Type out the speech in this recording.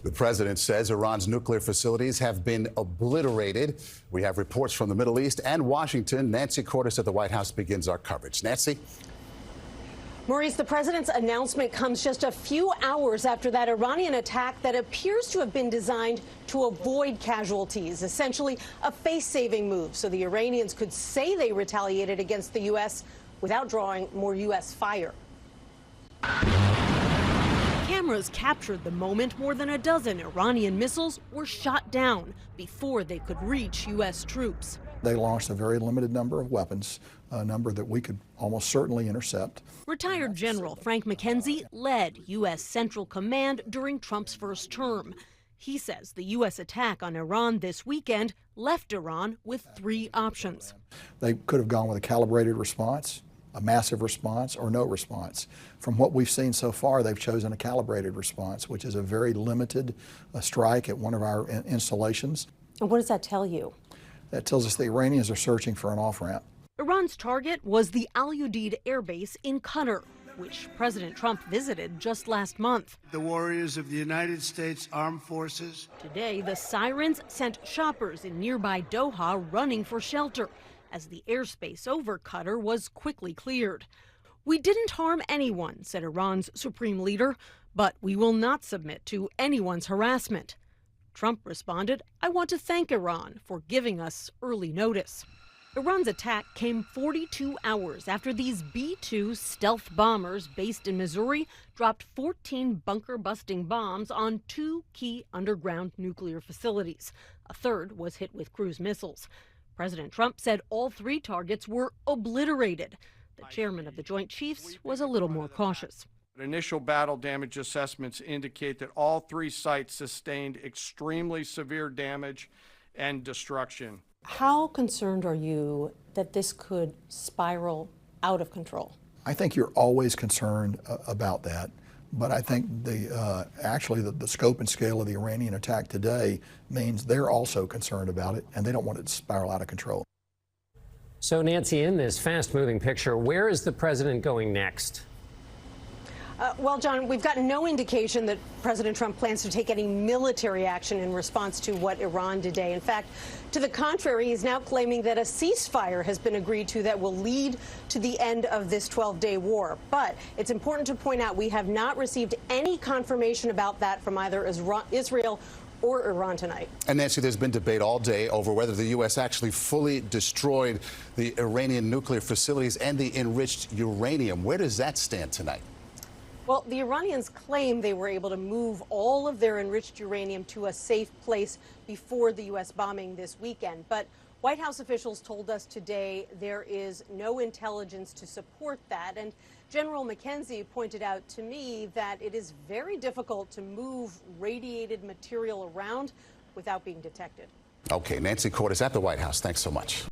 The president says Iran's nuclear facilities have been obliterated. We have reports from the Middle East and Washington. Nancy Cordes at the White House begins our coverage. Nancy? Maurice, the president's announcement comes just a few hours after that Iranian attack that appears to have been designed to avoid casualties, essentially a face-saving move so the Iranians could say they retaliated against the U.S. without drawing more U.S. fire. Cameras captured the moment more than a dozen Iranian missiles were shot down before they could reach U.S. troops. They launched a very limited number of weapons, a number that we could almost certainly intercept. Retired General Frank McKenzie led U.S. Central Command during Trump's first term. He says the U.S. attack on Iran this weekend left Iran with three options. They could have gone with a calibrated response, a massive response, or no response. From what we've seen so far, they've chosen a calibrated response, which is a very limited strike at one of our installations. And what does that tell you? That tells us the Iranians are searching for an off-ramp. Iran's target was the Udeid Air Base in Qatar, which President Trump visited just last month. The warriors of the United States Armed Forces. Today, the sirens sent shoppers in nearby Doha running for shelter as the airspace over Qatar was quickly cleared. We didn't harm anyone, said Iran's supreme leader, but we will not submit to anyone's harassment. Trump responded, I want to thank Iran for giving us early notice. Iran's attack came 42 hours after these B-2 stealth bombers based in Missouri dropped 14 bunker-busting bombs on two key underground nuclear facilities. A third was hit with cruise missiles. President Trump said all three targets were obliterated. The chairman of the Joint Chiefs was a little more cautious. Initial battle damage assessments indicate that all three sites sustained extremely severe damage and destruction. How concerned are you that this could spiral out of control? I think you're always concerned about that, but I think actually the scope and scale of the Iranian attack today means they're also concerned about it, and they don't want it to spiral out of control. So, Nancy, in this fast-moving picture, where is the president going next? Well, John, we've gotten no indication that President Trump plans to take any military action in response to what Iran did today. In fact, to the contrary, he's now claiming that a ceasefire has been agreed to that will lead to the end of this 12-day war. But it's important to point out we have not received any confirmation about that from either Israel or Iran tonight. And Nancy, there's been debate all day over whether the U.S. actually fully destroyed the Iranian nuclear facilities and the enriched uranium. Where does that stand tonight? Well, the Iranians claim they were able to move all of their enriched uranium to a safe place before the U.S. bombing this weekend. But White House officials told us today there is no intelligence to support that. And General McKenzie pointed out to me that it is very difficult to move radiated material around without being detected. Okay, Nancy Cordes at the White House. Thanks so much.